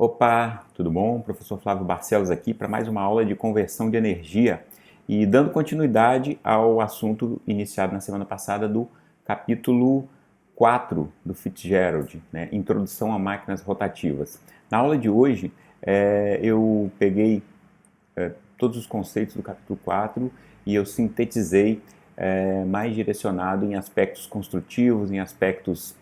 Opa, tudo bom? Professor Flávio Barcelos aqui para mais uma aula de conversão de energia e dando continuidade ao assunto iniciado na semana passada do capítulo 4 do Fitzgerald, né? Introdução a máquinas rotativas. Na aula de hoje eu peguei todos os conceitos do capítulo 4 e eu sintetizei mais direcionado em aspectos construtivos, em aspectos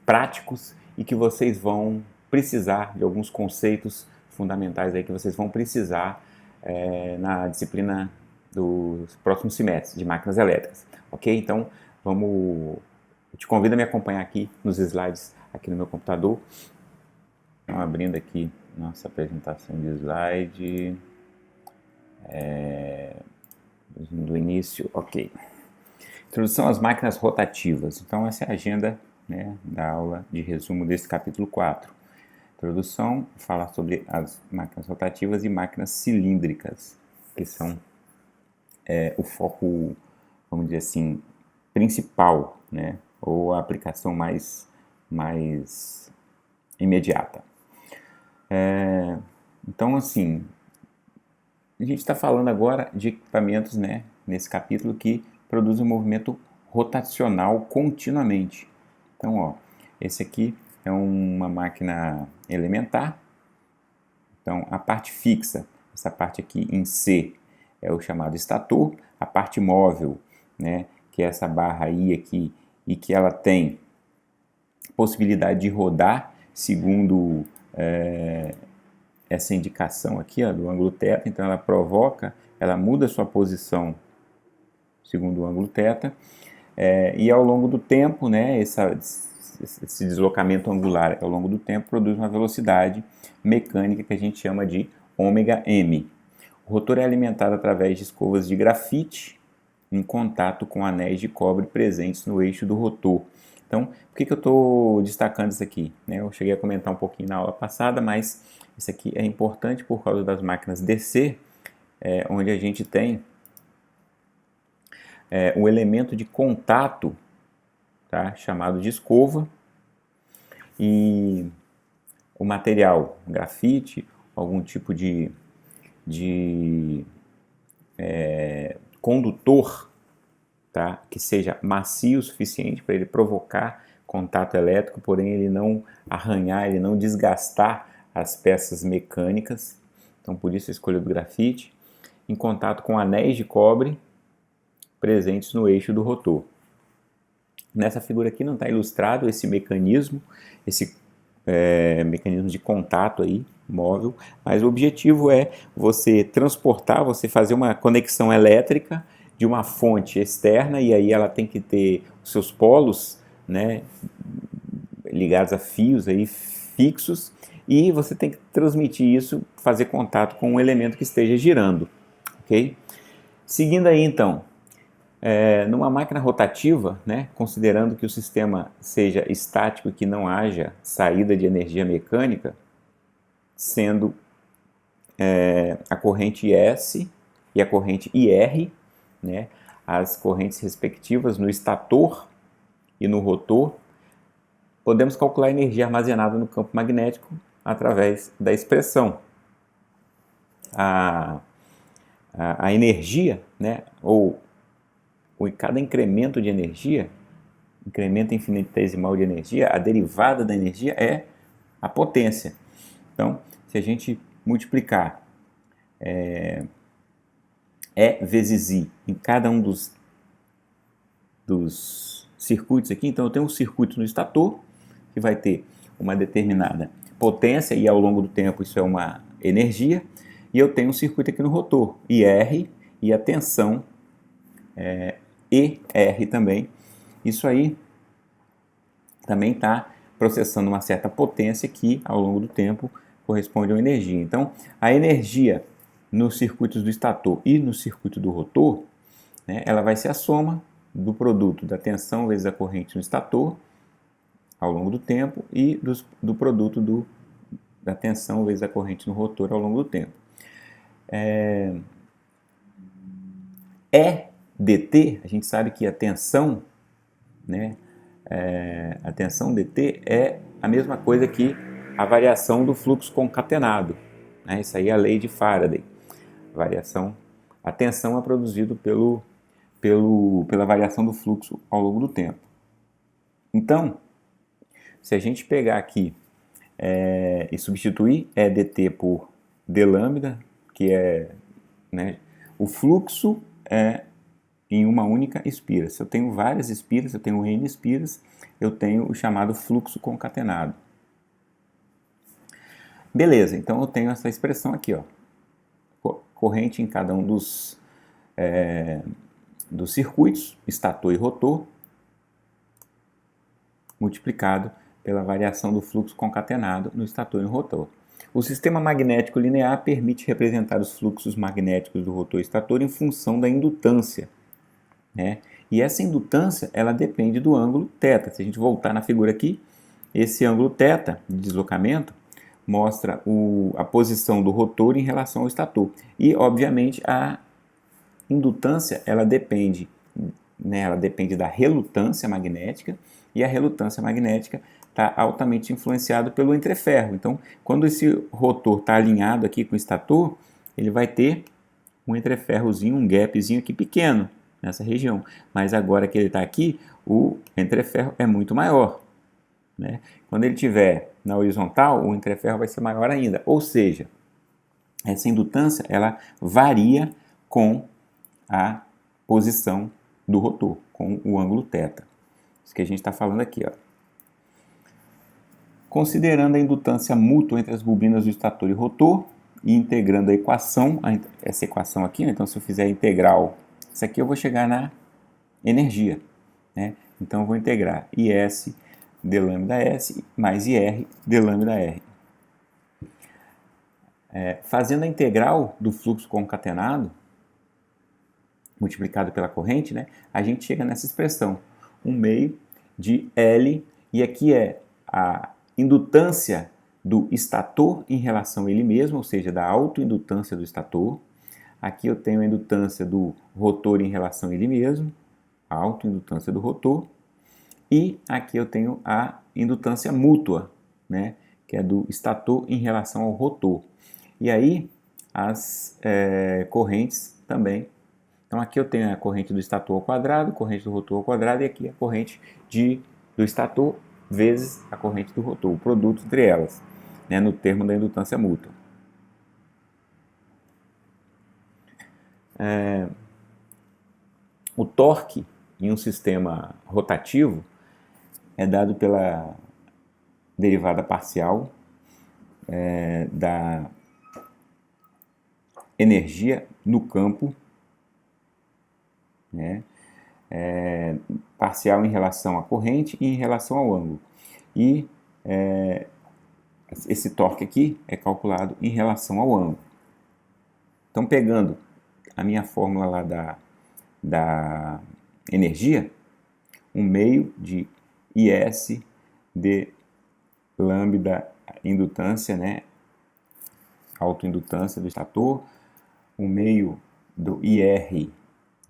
práticos e que vocês vão precisar de alguns conceitos fundamentais aí que vocês vão precisar na disciplina dos próximos semestres de máquinas elétricas, ok? Então, eu te convido a me acompanhar aqui nos slides aqui no meu computador. Então, abrindo aqui nossa apresentação de slide do início, ok. Introdução às máquinas rotativas. Então, essa é a agenda, né, da aula de resumo desse capítulo 4. Introdução, falar sobre as máquinas rotativas e máquinas cilíndricas, que são o foco, vamos dizer assim, principal, né, ou a aplicação mais imediata. Então, assim, a gente está falando agora de equipamentos, né, nesse capítulo que produzem um movimento rotacional continuamente. Então, ó, esse aqui é uma máquina elementar. Então, a parte fixa, essa parte aqui em C, é o chamado estator. A parte móvel, né, que é essa barra I aqui, e que ela tem possibilidade de rodar segundo essa indicação aqui, ó, do ângulo θ. Então, ela muda a sua posição segundo o ângulo θ. E ao longo do tempo, né, esse deslocamento angular ao longo do tempo produz uma velocidade mecânica que a gente chama de ômega-m. O rotor é alimentado através de escovas de grafite em contato com anéis de cobre presentes no eixo do rotor. Então, por que eu estou destacando isso aqui? Eu cheguei a comentar um pouquinho na aula passada, mas isso aqui é importante por causa das máquinas DC, onde a gente tem o elemento de contato, tá, chamado de escova, e o material, grafite, algum tipo de condutor, tá, que seja macio o suficiente para ele provocar contato elétrico, porém ele não arranhar, ele não desgastar as peças mecânicas. Então, por isso a escolha do grafite, em contato com anéis de cobre presentes no eixo do rotor. Nessa figura aqui não está ilustrado esse mecanismo, mecanismo de contato aí, móvel, mas o objetivo é você transportar, você fazer uma conexão elétrica de uma fonte externa, e aí ela tem que ter os seus polos, né, ligados a fios aí fixos, e você tem que transmitir isso, fazer contato com um elemento que esteja girando, ok? Seguindo aí então, numa máquina rotativa, né, considerando que o sistema seja estático e que não haja saída de energia mecânica, sendo a corrente S e a corrente IR, né, as correntes respectivas no estator e no rotor, podemos calcular a energia armazenada no campo magnético através da expressão. A energia, né, ou cada incremento de energia, incremento infinitesimal de energia, a derivada da energia é a potência. Então, se a gente multiplicar E vezes I em cada um dos circuitos aqui, então eu tenho um circuito no estator, que vai ter uma determinada potência, e ao longo do tempo isso é uma energia, e eu tenho um circuito aqui no rotor, IR, e a tensão ER também. Isso aí também está processando uma certa potência que, ao longo do tempo, corresponde a uma energia. Então, a energia nos circuitos do estator e no circuito do rotor, né, ela vai ser a soma do produto da tensão vezes a corrente no estator, ao longo do tempo, e do produto da tensão vezes a corrente no rotor ao longo do tempo. dt, a gente sabe que a tensão, né, a tensão dt é a mesma coisa que a variação do fluxo concatenado. Né? Isso aí é a lei de Faraday. A tensão é produzida pela variação do fluxo ao longo do tempo. Então, se a gente pegar aqui e substituir dt por dλ, que é, né, o fluxo em uma única espira. Se eu tenho várias espiras, eu tenho n espiras, eu tenho o chamado fluxo concatenado. Beleza, então eu tenho essa expressão aqui, ó, corrente em cada um dos circuitos, estator e rotor, multiplicado pela variação do fluxo concatenado no estator e no rotor. O sistema magnético linear permite representar os fluxos magnéticos do rotor e estator em função da indutância, né? E essa indutância, ela depende do ângulo θ. Se a gente voltar na figura aqui, esse ângulo θ de deslocamento mostra a posição do rotor em relação ao estator. E, obviamente, a indutância, ela depende da relutância magnética, e a relutância magnética está altamente influenciado pelo entreferro. Então, quando esse rotor está alinhado aqui com o estator, ele vai ter um entreferrozinho, um gapzinho aqui pequeno nessa região. Mas agora que ele está aqui, o entreferro é muito maior, né? Quando ele estiver na horizontal, o entreferro vai ser maior ainda. Ou seja, essa indutância ela varia com a posição do rotor, com o ângulo θ. Isso que a gente está falando aqui, ó. Considerando a indutância mútua entre as bobinas do estator e rotor e integrando a equação, essa equação aqui, então se eu fizer a integral, isso aqui eu vou chegar na energia, né? Então eu vou integrar IS dλS mais IR dλR. Fazendo a integral do fluxo concatenado, multiplicado pela corrente, né, a gente chega nessa expressão, 1/2 de L, e aqui é a indutância do estator em relação a ele mesmo, ou seja, da autoindutância do estator. Aqui eu tenho a indutância do rotor em relação a ele mesmo, a autoindutância do rotor. E aqui eu tenho a indutância mútua, né, que é do estator em relação ao rotor. E aí as correntes também. Então aqui eu tenho a corrente do estator ao quadrado, corrente do rotor ao quadrado, e aqui a corrente do estator vezes a corrente do rotor, o produto entre elas, né, no termo da indutância mútua. O torque em um sistema rotativo é dado pela derivada parcial da energia no campo, né, parcial em relação à corrente e em relação ao ângulo. E esse torque aqui é calculado em relação ao ângulo. Então, pegando a minha fórmula lá da energia, 1/2 de IS de lambda indutância, né, autoindutância do estator, 1/2 do IR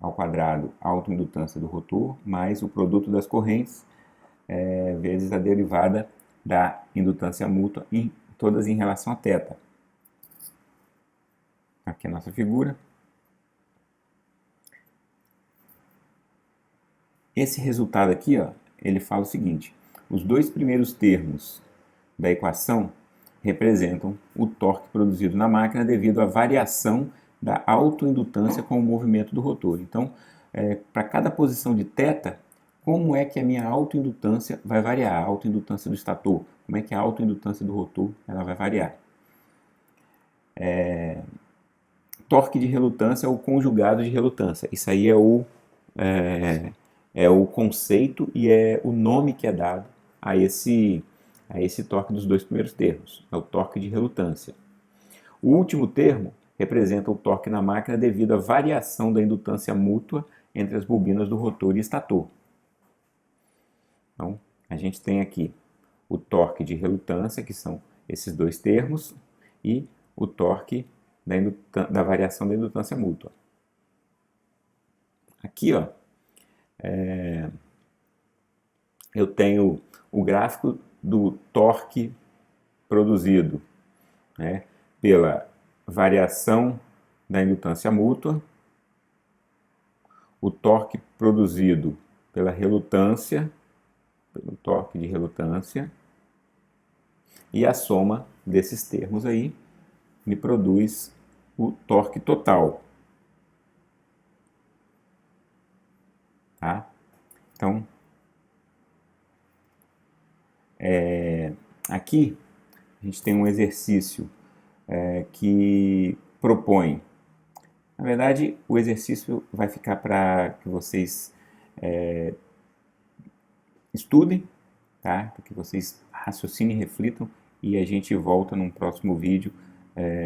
ao quadrado, autoindutância do rotor, mais o produto das correntes, vezes a derivada da indutância mútua, todas em relação a θ. Aqui é a nossa figura. Esse resultado aqui, ó, ele fala o seguinte: os dois primeiros termos da equação representam o torque produzido na máquina devido à variação da autoindutância com o movimento do rotor. Então, para cada posição de θ, como é que a minha autoindutância vai variar? A autoindutância do estator, como é que a autoindutância do rotor ela vai variar? Torque de relutância ou conjugado de relutância. Isso aí é o conceito e é o nome que é dado a esse torque dos dois primeiros termos, é o torque de relutância. O último termo representa o torque na máquina devido à variação da indutância mútua entre as bobinas do rotor e estator. Então, a gente tem aqui o torque de relutância, que são esses dois termos, e o torque da variação da indutância mútua. Aqui, ó, eu tenho o gráfico do torque produzido, né, pela variação da indutância mútua, o torque produzido pela relutância, pelo torque de relutância, e a soma desses termos aí me produz o torque total. Tá? Então, aqui a gente tem um exercício que propõe. Na verdade, o exercício vai ficar para que vocês estudem, tá? Para que vocês raciocinem e reflitam, e a gente volta num próximo vídeo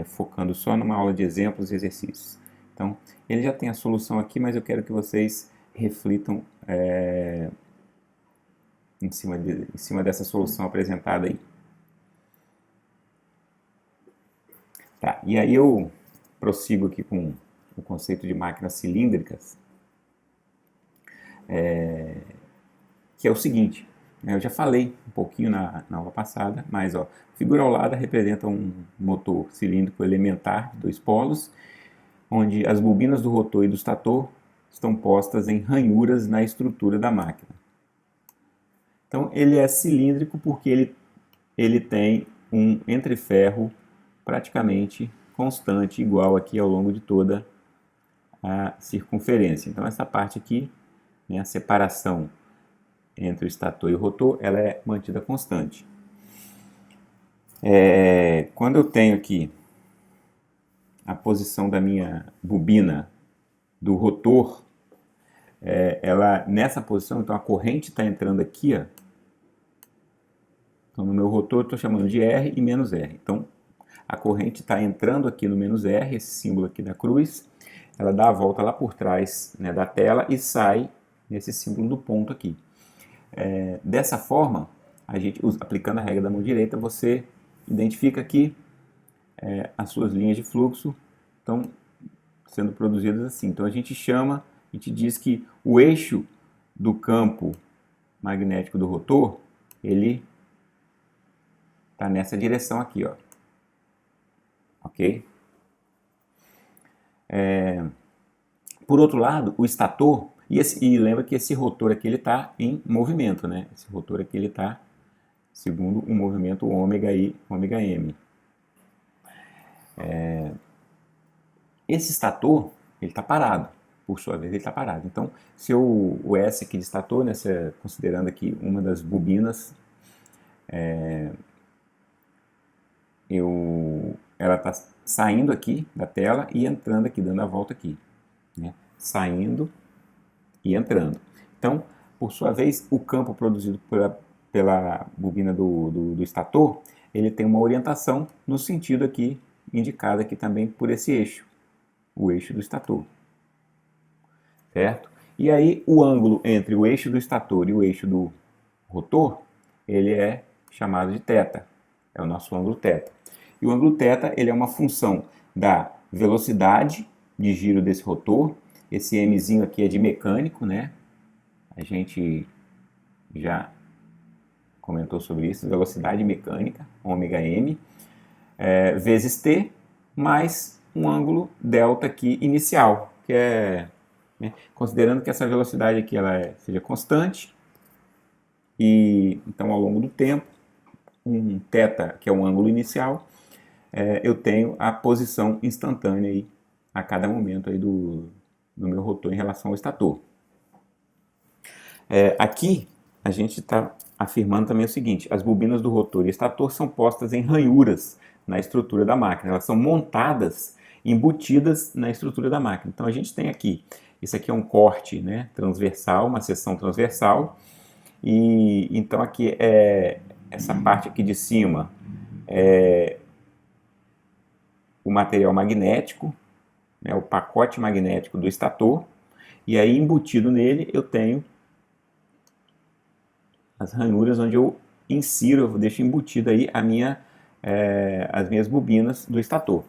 focando só numa aula de exemplos e exercícios. Então, ele já tem a solução aqui, mas eu quero que vocês reflitam em cima dessa solução apresentada aí. Tá, e aí eu prossigo aqui com o conceito de máquinas cilíndricas, que é o seguinte, né, eu já falei um pouquinho na aula passada, mas ó, a figura ao lado representa um motor cilíndrico elementar de 2 polos, onde as bobinas do rotor e do estator estão postas em ranhuras na estrutura da máquina. Então ele é cilíndrico porque ele tem um entreferro praticamente constante, igual aqui ao longo de toda a circunferência. Então essa parte aqui, né, a separação entre o estator e o rotor, ela é mantida constante. Quando eu tenho aqui a posição da minha bobina do rotor, ela nessa posição, então a corrente está entrando aqui, ó. Então no meu rotor eu estou chamando de R e menos R. Então a corrente está entrando aqui no menos R, esse símbolo aqui da cruz, ela dá a volta lá por trás, né, da tela e sai nesse símbolo do ponto aqui. Dessa forma, a gente, aplicando a regra da mão direita, você identifica que as suas linhas de fluxo estão sendo produzidas assim. Então a gente diz que o eixo do campo magnético do rotor, ele está nessa direção aqui, ó. Ok? Por outro lado, o estator, e lembra que esse rotor aqui ele está em movimento, né? Esse rotor aqui ele está segundo o movimento ômega I, ômega M. Esse estator, ele está parado, por sua vez ele está parado. Então, se o S aqui de estator, né, considerando aqui uma das bobinas, ela está saindo aqui da tela e entrando aqui, dando a volta aqui, né? Saindo e entrando. Então, por sua vez, o campo produzido pela bobina do estator, ele tem uma orientação no sentido aqui, indicado aqui também por esse eixo, o eixo do estator. Certo? E aí, o ângulo entre o eixo do estator e o eixo do rotor, ele é chamado de θ, é o nosso ângulo θ. E o ângulo θ, ele é uma função da velocidade de giro desse rotor. Esse mzinho aqui é de mecânico, né? A gente já comentou sobre isso, velocidade mecânica, ômega m, vezes t, mais um ângulo delta aqui inicial, que é, né, considerando que essa velocidade aqui ela seja constante, e então ao longo do tempo, um θ, que é um ângulo inicial, eu tenho a posição instantânea aí, a cada momento aí do meu rotor em relação ao estator. Aqui a gente está afirmando também o seguinte: as bobinas do rotor e estator são postas em ranhuras na estrutura da máquina, elas são montadas, embutidas na estrutura da máquina. Então a gente tem aqui, isso aqui é um corte, né, transversal, uma seção transversal, e então aqui essa parte aqui de cima é o material magnético, né, o pacote magnético do estator, e aí embutido nele eu tenho as ranhuras onde eu insiro, eu deixo embutido aí as minhas bobinas do estator.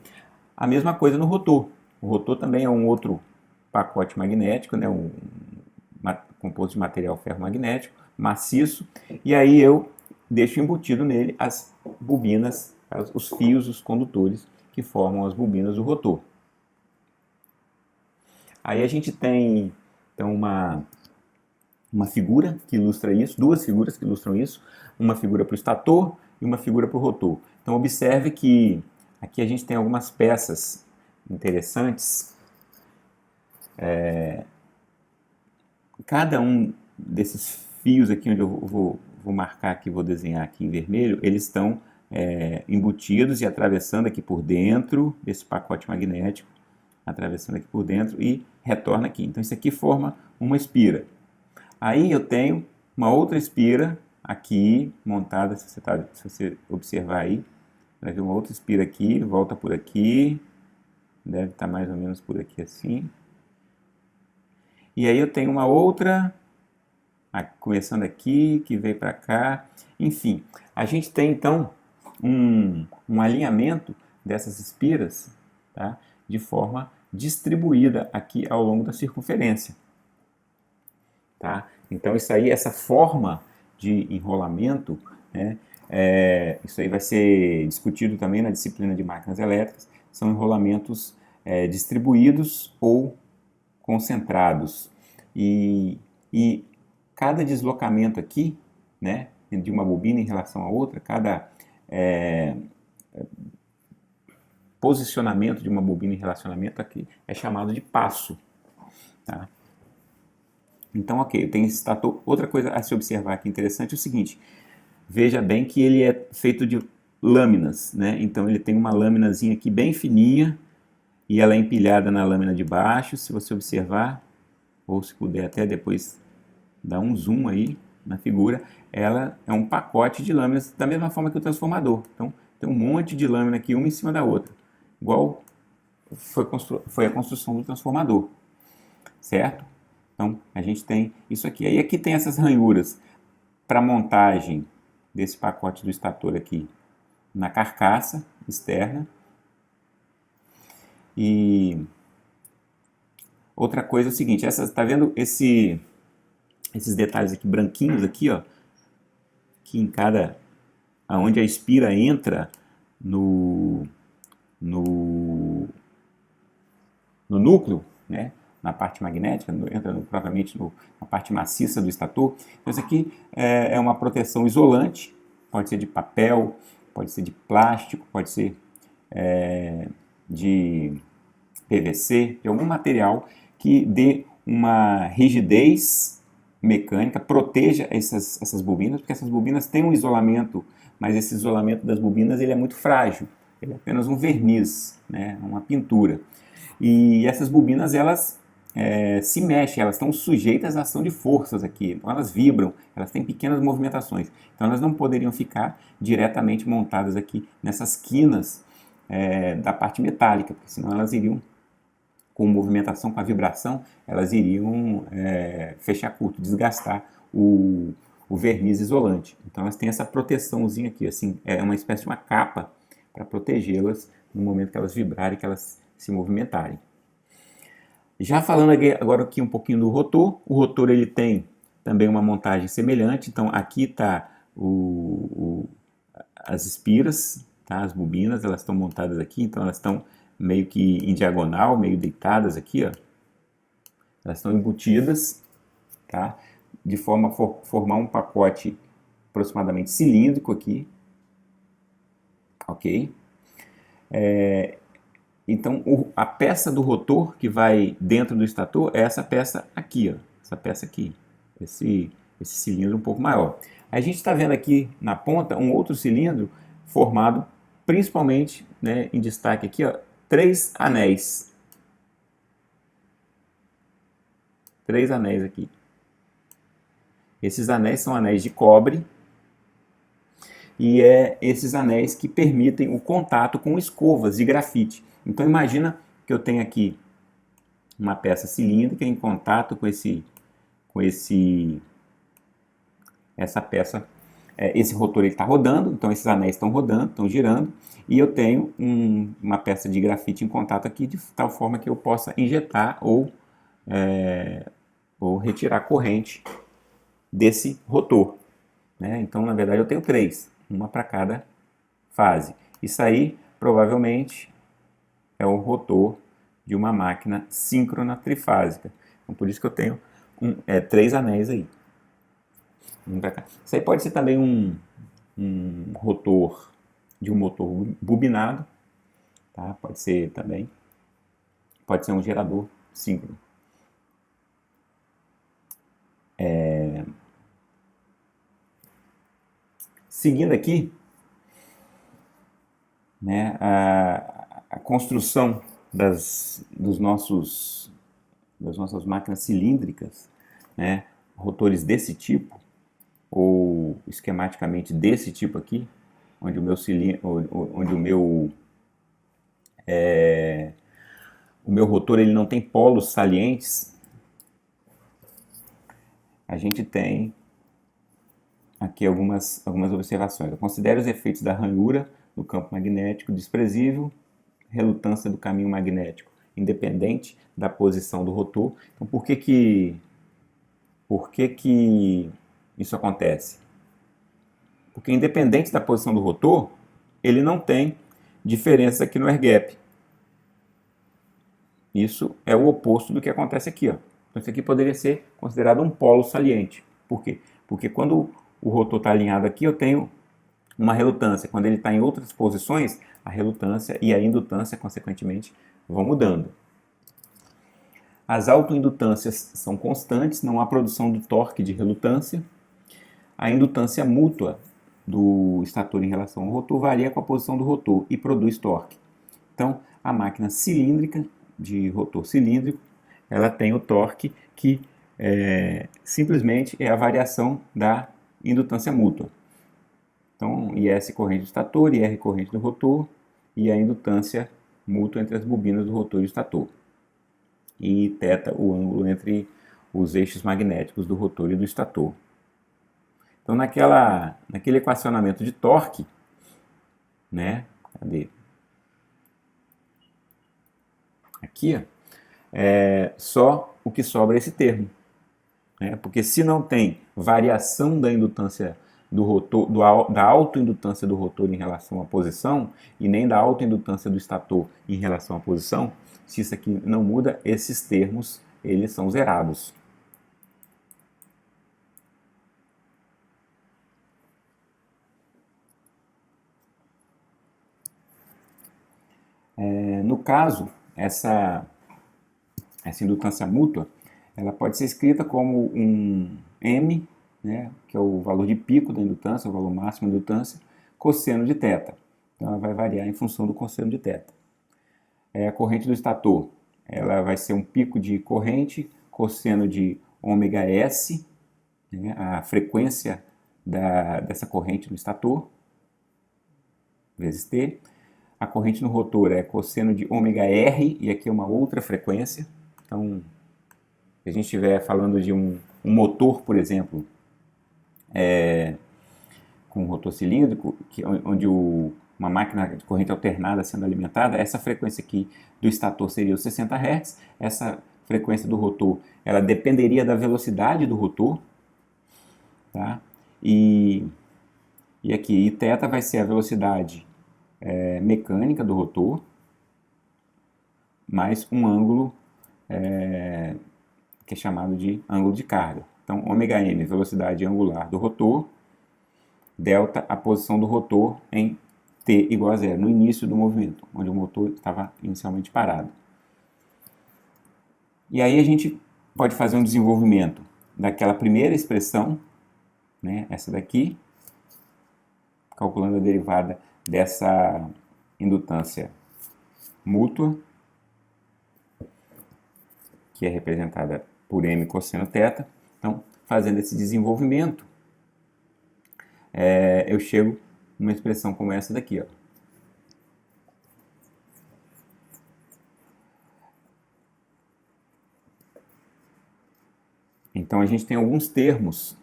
A mesma coisa no rotor. O rotor também é um outro pacote magnético, né, composto de material ferromagnético, maciço, e aí eu deixo embutido nele as bobinas, os fios, os condutores que formam as bobinas do rotor. Aí a gente tem então uma figura que ilustra isso, duas figuras que ilustram isso, uma figura para o estator e uma figura para o rotor. Então observe que aqui a gente tem algumas peças interessantes. Cada um desses fios aqui, onde eu vou marcar aqui, vou desenhar aqui em vermelho, eles estão embutidos e atravessando aqui por dentro desse pacote magnético, atravessando aqui por dentro e retorna aqui. Então isso aqui forma uma espira. Aí eu tenho uma outra espira aqui montada, se você observar aí, vai ver uma outra espira aqui, volta por aqui, deve estar mais ou menos por aqui assim. E aí eu tenho uma outra, começando aqui, que veio para cá. Enfim, a gente tem então um alinhamento dessas espiras, tá, de forma distribuída aqui ao longo da circunferência. Tá? Então isso aí, essa forma de enrolamento, né, isso aí vai ser discutido também na disciplina de máquinas elétricas, são enrolamentos distribuídos ou concentrados. E cada deslocamento aqui, né, de uma bobina em relação a outra, cada posicionamento de uma bobina em relacionamento aqui é chamado de passo. Tá? Então, ok, tem esse estator. Outra coisa a se observar aqui interessante é o seguinte, veja bem que ele é feito de lâminas, né? Então ele tem uma lâminazinha aqui bem fininha e ela é empilhada na lâmina de baixo, se você observar, ou se puder até depois dar um zoom aí na figura, ela é um pacote de lâminas da mesma forma que o transformador. Então tem um monte de lâmina aqui, uma em cima da outra, igual foi a construção do transformador, certo? Então, a gente tem isso aqui. Aí aqui tem essas ranhuras para montagem desse pacote do estator aqui na carcaça externa. E outra coisa é o seguinte, tá vendo esses detalhes aqui branquinhos aqui, ó, que em cada, aonde a espira entra no núcleo, né? Na parte magnética, entra propriamente na parte maciça do estator. Então isso aqui é uma proteção isolante, pode ser de papel, pode ser de plástico, pode ser de PVC, de algum material que dê uma rigidez mecânica, proteja essas bobinas, porque essas bobinas têm um isolamento, mas esse isolamento das bobinas ele é muito frágil, ele é apenas um verniz, né, uma pintura. E essas bobinas, elas se mexem, elas estão sujeitas à ação de forças aqui, então elas vibram, elas têm pequenas movimentações, então elas não poderiam ficar diretamente montadas aqui nessas quinas da parte metálica, porque senão elas iriam, com movimentação, com a vibração, elas iriam fechar curto, desgastar o verniz isolante. Então elas têm essa proteçãozinha aqui, assim, é uma espécie de uma capa para protegê-las no momento que elas vibrarem, que elas se movimentarem. Já falando agora aqui um pouquinho do rotor, o rotor ele tem também uma montagem semelhante, então aqui está as espiras, tá? As bobinas, elas estão montadas aqui, então elas estão meio que em diagonal, meio deitadas aqui, ó. Elas estão embutidas, tá? De forma a formar um pacote aproximadamente cilíndrico aqui, ok? Então, a peça do rotor que vai dentro do estator é essa peça aqui, ó, essa peça aqui, esse cilindro um pouco maior. A gente está vendo aqui na ponta um outro cilindro formado principalmente, né, em destaque aqui, ó, 3 anéis. 3 anéis aqui. Esses anéis são anéis de cobre e esses anéis que permitem o contato com escovas de grafite. Então imagina que eu tenho aqui uma peça cilíndrica em contato com essa peça, esse rotor está rodando, então esses anéis estão rodando, estão girando, e eu tenho uma peça de grafite em contato aqui de tal forma que eu possa injetar ou retirar corrente desse rotor. né? Então, na verdade, eu tenho 3, uma para cada fase. Isso aí, provavelmente, é o rotor de uma máquina síncrona trifásica. Então, por isso que eu tenho 3 anéis aí. Isso aí pode ser também um rotor de um motor bobinado, tá? Pode ser também. Pode ser um gerador síncrono. Seguindo aqui, né, a construção das nossas máquinas cilíndricas, né, rotores desse tipo, ou esquematicamente desse tipo aqui, onde o meu rotor ele não tem polos salientes, a gente tem aqui algumas observações. Eu considero os efeitos da ranhura no campo magnético desprezível, relutância do caminho magnético independente da posição do rotor. Então, por que isso acontece? Porque independente da posição do rotor, ele não tem diferença aqui no air gap. Isso é o oposto do que acontece aqui, ó. Então, isso aqui poderia ser considerado um polo saliente. Por quê? Porque quando o rotor está alinhado aqui, eu tenho uma relutância. Quando ele está em outras posições, a relutância e a indutância, consequentemente, vão mudando. As autoindutâncias são constantes, não há produção do torque de relutância. A indutância mútua do estator em relação ao rotor varia com a posição do rotor e produz torque. Então, a máquina cilíndrica, de rotor cilíndrico, ela tem o torque que simplesmente é a variação da indutância mútua. Então, IS corrente do estator, IR corrente do rotor e a indutância mútua entre as bobinas do rotor e do estator. E θ, o ângulo entre os eixos magnéticos do rotor e do estator. Então, naquele equacionamento de torque, né? Cadê? Aqui, ó, só o que sobra é esse termo. Né? Porque se não tem variação da indutância do rotor, da autoindutância do rotor em relação à posição, e nem da autoindutância do estator em relação à posição, se isso aqui não muda, esses termos eles são zerados. No caso, essa indutância mútua, ela pode ser escrita como um M, né, que é o valor de pico da indutância, o valor máximo da indutância, cosseno de θ. Então, ela vai variar em função do cosseno de θ. A corrente do estator, ela vai ser um pico de corrente, cosseno de ômega S, né, a frequência dessa corrente no estator, vezes T. A corrente no rotor é cosseno de ômega R, e aqui é uma outra frequência. Então, se a gente estiver falando de um motor, por exemplo, com um rotor cilíndrico, onde uma máquina de corrente alternada sendo alimentada, essa frequência aqui do estator seria os 60 Hz, essa frequência do rotor, ela dependeria da velocidade do rotor, tá? E aqui, e θ vai ser a velocidade mecânica do rotor, mais um ângulo que é chamado de ângulo de carga. Então, ômega-m, velocidade angular do rotor, delta, a posição do rotor em t igual a zero, no início do movimento, onde o motor estava inicialmente parado. E aí a gente pode fazer um desenvolvimento daquela primeira expressão, né, essa daqui, calculando a derivada dessa indutância mútua, que é representada por m cosseno θ. Então, fazendo esse desenvolvimento, eu chego numa expressão como essa daqui, ó. Então, a gente tem alguns termos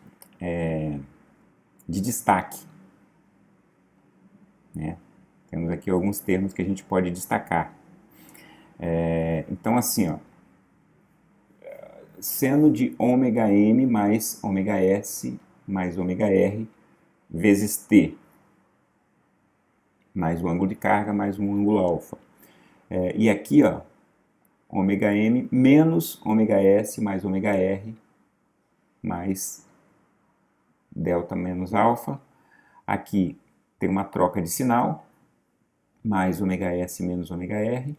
de destaque, né? Temos aqui alguns termos que a gente pode destacar. Então, assim, ó, seno de ômega m mais ômega s mais ômega r vezes T, mais o ângulo de carga, mais um ângulo alfa. E aqui, ó, ômega m menos ômega s mais ômega r mais delta menos alfa. Aqui tem uma troca de sinal, mais ômega s menos ômega r.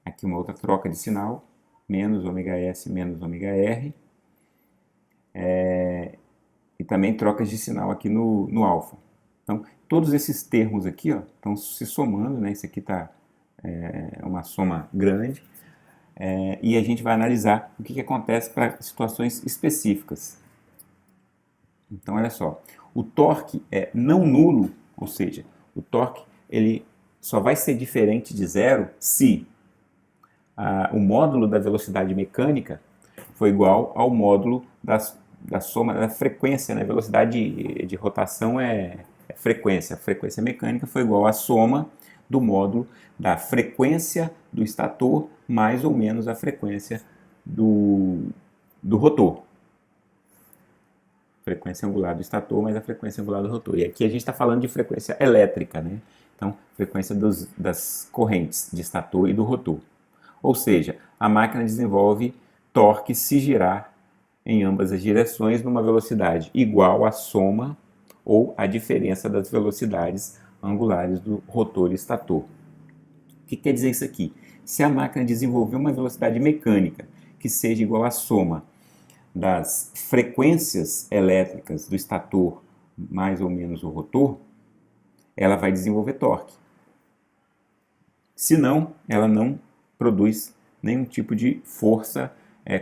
Aqui uma outra troca de sinal, menos ômega s menos ômega r. E também trocas de sinal aqui no alfa. Então, todos esses termos aqui estão se somando, né? Isso aqui está uma soma grande. E a gente vai analisar o que acontece para situações específicas. Então, olha só, o torque é não nulo, ou seja, o torque ele só vai ser diferente de zero se o módulo da velocidade mecânica for igual ao módulo da soma da frequência, né? Velocidade de rotação é frequência. A frequência mecânica foi igual à soma do módulo da frequência do estator mais ou menos a frequência do rotor. Frequência angular do estator mais a frequência angular do rotor. E aqui a gente está falando de frequência elétrica, né? Então, frequência das correntes de estator e do rotor. Ou seja, a máquina desenvolve torque se girar em ambas as direções numa velocidade igual à soma ou à diferença das velocidades angulares do rotor e estator. O que quer dizer isso aqui? Se a máquina desenvolver uma velocidade mecânica que seja igual à soma das frequências elétricas do estator mais ou menos o rotor, ela vai desenvolver torque. Se não, ela não produz nenhum tipo de força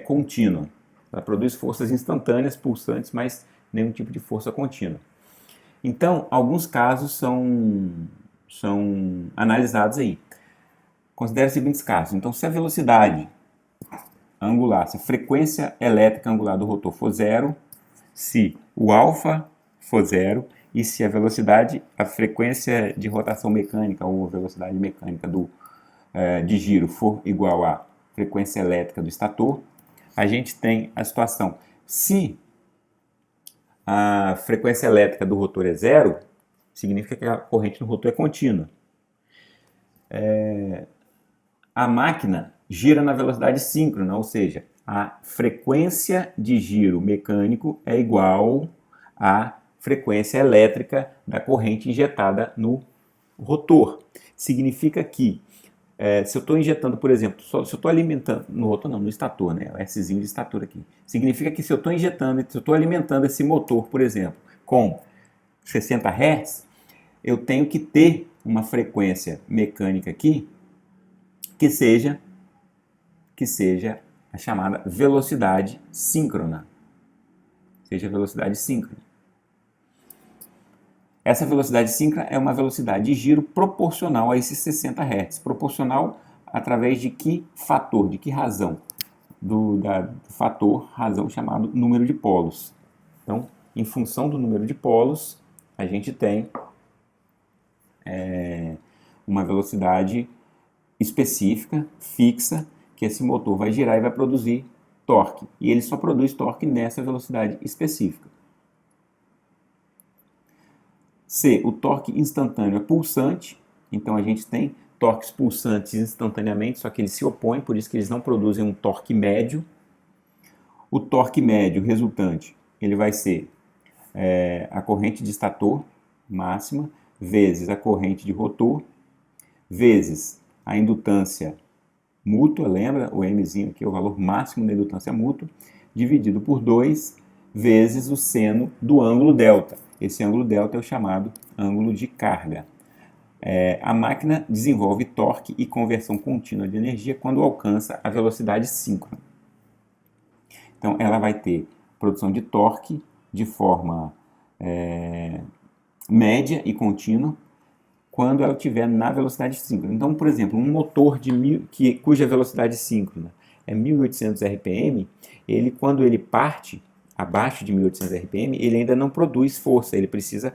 contínua. Ela produz forças instantâneas, pulsantes, mas nenhum tipo de força contínua. Então, alguns casos são analisados aí. Considere os seguintes casos. Então, se a velocidade angular, se a frequência elétrica angular do rotor for zero, se o alfa for zero e se a velocidade, a frequência de rotação mecânica ou a velocidade mecânica de giro for igual à frequência elétrica do estator, a gente tem a situação. Se a frequência elétrica do rotor é zero, significa que a corrente no rotor é contínua. A máquina gira na velocidade síncrona, ou seja, a frequência de giro mecânico é igual à frequência elétrica da corrente injetada no rotor. Significa que se eu estou injetando, por exemplo, se eu estou alimentando, no rotor não, no estator, né, o Szinho de estator aqui, significa que se eu estou injetando, se eu estou alimentando esse motor, por exemplo, com 60 Hz, eu tenho que ter uma frequência mecânica aqui que seja a chamada velocidade síncrona. Seja velocidade síncrona. Essa velocidade síncrona é uma velocidade de giro proporcional a esses 60 Hz. Proporcional através de que fator, de que razão? Do fator, razão chamado número de polos. Então, em função do número de polos, a gente tem uma velocidade específica, fixa, que esse motor vai girar e vai produzir torque. E ele só produz torque nessa velocidade específica. Se o torque instantâneo é pulsante, então a gente tem torques pulsantes instantaneamente, só que eles se opõem, por isso que eles não produzem um torque médio. O torque médio resultante, ele vai ser a corrente de estator máxima, vezes a corrente de rotor, vezes a indutância mútua, lembra? O Mzinho aqui é o valor máximo da indutância mútua, dividido por 2, vezes o seno do ângulo delta. Esse ângulo delta é o chamado ângulo de carga. A máquina desenvolve torque e conversão contínua de energia quando alcança a velocidade síncrona. Então, ela vai ter produção de torque de forma média e contínua quando ela estiver na velocidade síncrona. Então, por exemplo, um motor cuja velocidade síncrona é 1.800 RPM, quando ele parte abaixo de 1.800 RPM, ele ainda não produz força, ele precisa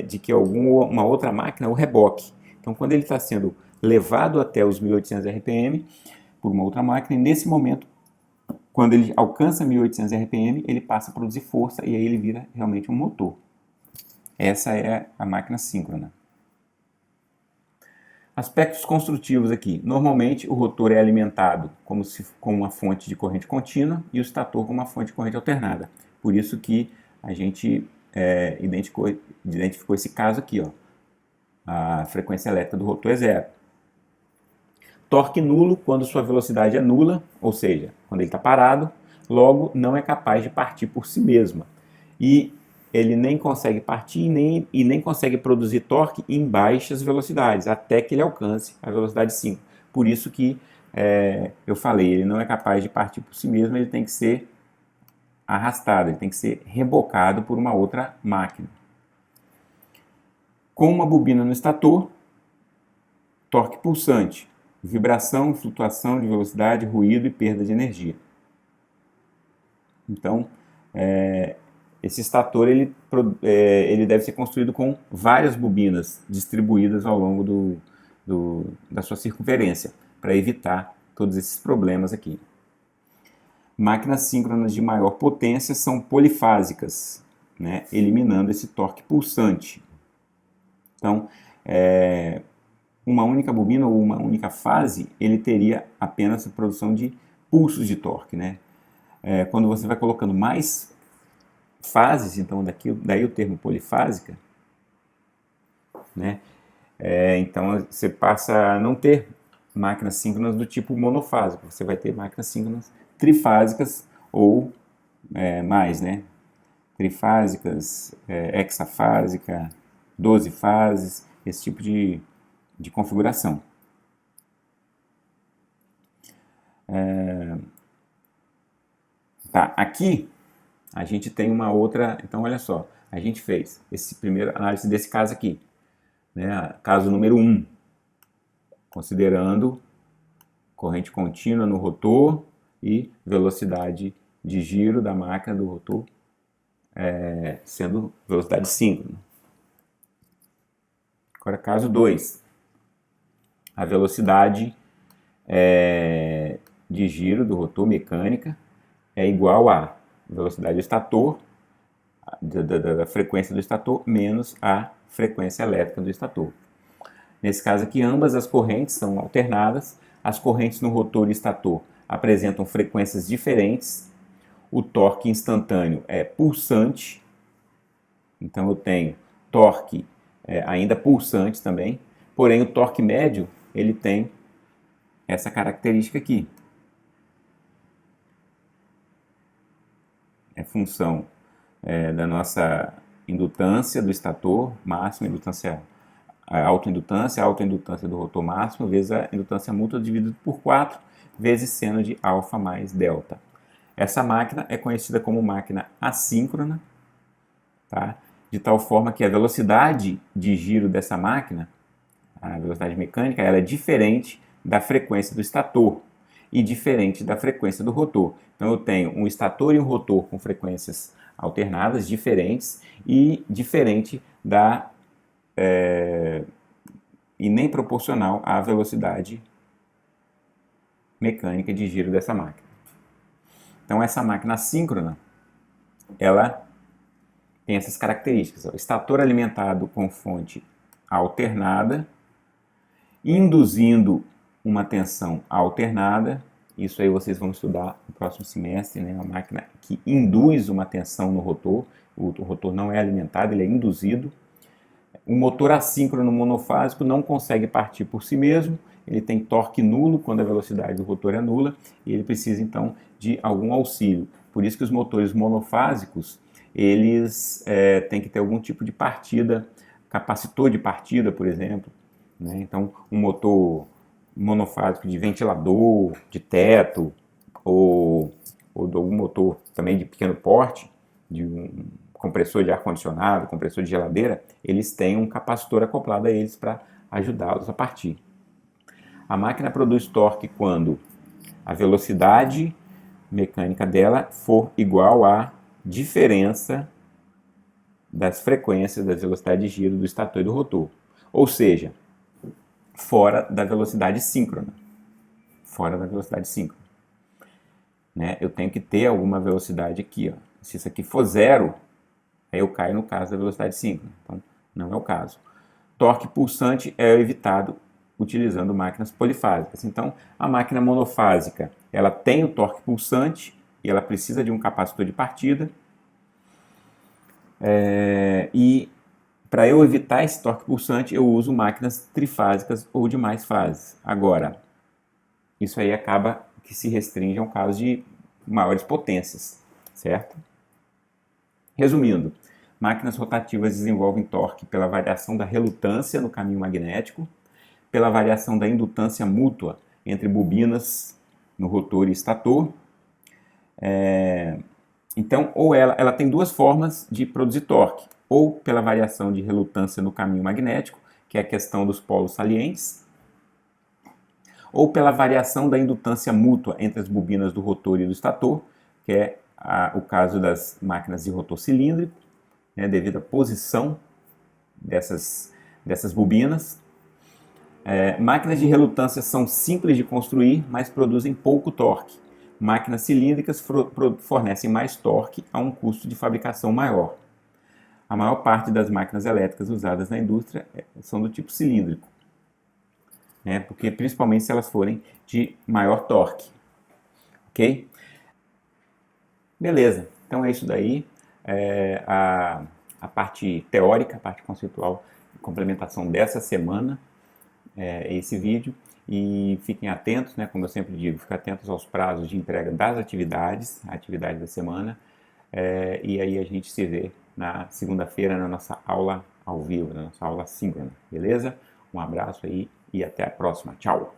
de que uma outra máquina o reboque. Então, quando ele está sendo levado até os 1.800 RPM por uma outra máquina, e nesse momento, quando ele alcança 1.800 RPM, ele passa a produzir força e aí ele vira realmente um motor. Essa é a máquina síncrona. Aspectos construtivos aqui. Normalmente o rotor é alimentado com uma fonte de corrente contínua e o estator com uma fonte de corrente alternada. Por isso que a gente identificou esse caso aqui. Ó. A frequência elétrica do rotor é zero. Torque nulo quando sua velocidade é nula, ou seja, quando ele está parado, logo não é capaz de partir por si mesma. E ele nem consegue partir e nem consegue produzir torque em baixas velocidades, até que ele alcance a velocidade 5. Por isso que eu falei, ele não é capaz de partir por si mesmo, ele tem que ser arrastado, ele tem que ser rebocado por uma outra máquina. Com uma bobina no estator, torque pulsante, vibração, flutuação de velocidade, ruído e perda de energia. Então, esse estator ele deve ser construído com várias bobinas distribuídas ao longo da sua circunferência, para evitar todos esses problemas aqui. Máquinas síncronas de maior potência são polifásicas, né, eliminando esse torque pulsante. Então, uma única bobina ou uma única fase, ele teria apenas a produção de pulsos de torque, né? Quando você vai colocando mais fases, então daí o termo polifásica, né? Então você passa a não ter máquinas síncronas do tipo monofásico, você vai ter máquinas síncronas trifásicas ou mais, né? Trifásicas, hexafásica, 12 fases, esse tipo de configuração. Tá, aqui a gente tem uma outra, então olha só, a gente fez esse primeiro análise desse caso aqui, né, caso número 1, considerando corrente contínua no rotor e velocidade de giro da máquina do rotor sendo velocidade síncrona. Agora, caso 2, a velocidade de giro do rotor mecânica é igual à velocidade do estator, da frequência do estator, menos a frequência elétrica do estator. Nesse caso aqui, ambas as correntes são alternadas, as correntes no rotor e estator apresentam frequências diferentes, o torque instantâneo é pulsante, então eu tenho torque ainda pulsante também, porém o torque médio ele tem essa característica aqui. É função da nossa indutância do estator máximo, a autoindutância do rotor máximo, vezes a indutância mútua dividido por 4, vezes seno de alfa mais delta. Essa máquina é conhecida como máquina assíncrona, tá? De tal forma que a velocidade de giro dessa máquina, a velocidade mecânica, ela é diferente da frequência do estator e diferente da frequência do rotor. Então eu tenho um estator e um rotor com frequências alternadas, diferentes, e diferente e nem proporcional à velocidade mecânica de giro dessa máquina. Então essa máquina assíncrona, ela tem essas características. O estator alimentado com fonte alternada, induzindo uma tensão alternada. Isso aí vocês vão estudar no próximo semestre, né? Uma máquina que induz uma tensão no rotor. O rotor não é alimentado, ele é induzido. O motor assíncrono monofásico não consegue partir por si mesmo, ele tem torque nulo quando a velocidade do rotor é nula e ele precisa então de algum auxílio. Por isso que os motores monofásicos, eles têm que ter algum tipo de partida, capacitor de partida, por exemplo, né? Então, um motor monofásico de ventilador, de teto, ou de algum motor também de pequeno porte, de um compressor de ar-condicionado, compressor de geladeira, eles têm um capacitor acoplado a eles para ajudá-los a partir. A máquina produz torque quando a velocidade mecânica dela for igual à diferença das frequências da velocidade de giro do estator e do rotor. Ou seja, fora da velocidade síncrona. Fora da velocidade síncrona. Né? Eu tenho que ter alguma velocidade aqui. Ó. Se isso aqui for zero, Aí eu caio no caso da velocidade síncrona. Então, não é o caso. Torque pulsante é evitado utilizando máquinas polifásicas. Então, a máquina monofásica, ela tem o torque pulsante e ela precisa de um capacitor de partida. E para eu evitar esse torque pulsante, eu uso máquinas trifásicas ou de mais fases. Agora, isso aí acaba que se restringe a um caso de maiores potências, certo? Resumindo, máquinas rotativas desenvolvem torque pela variação da relutância no caminho magnético, pela variação da indutância mútua entre bobinas no rotor e estator. Então, ou ela tem duas formas de produzir torque, ou pela variação de relutância no caminho magnético, que é a questão dos polos salientes, ou pela variação da indutância mútua entre as bobinas do rotor e do estator, que é o caso das máquinas de rotor cilíndrico, né, devido à posição dessas bobinas. Máquinas de relutância são simples de construir, mas produzem pouco torque. Máquinas cilíndricas fornecem mais torque a um custo de fabricação maior. A maior parte das máquinas elétricas usadas na indústria são do tipo cilíndrico, né? Porque principalmente se elas forem de maior torque. Ok? Beleza, então é isso daí. A parte teórica, a parte conceitual de complementação dessa semana é esse vídeo. E fiquem atentos, né, como eu sempre digo, fiquem atentos aos prazos de entrega das atividades, a atividade da semana. E aí a gente se vê na segunda-feira na nossa aula ao vivo, na nossa aula síncrona, beleza? Um abraço aí e até a próxima. Tchau!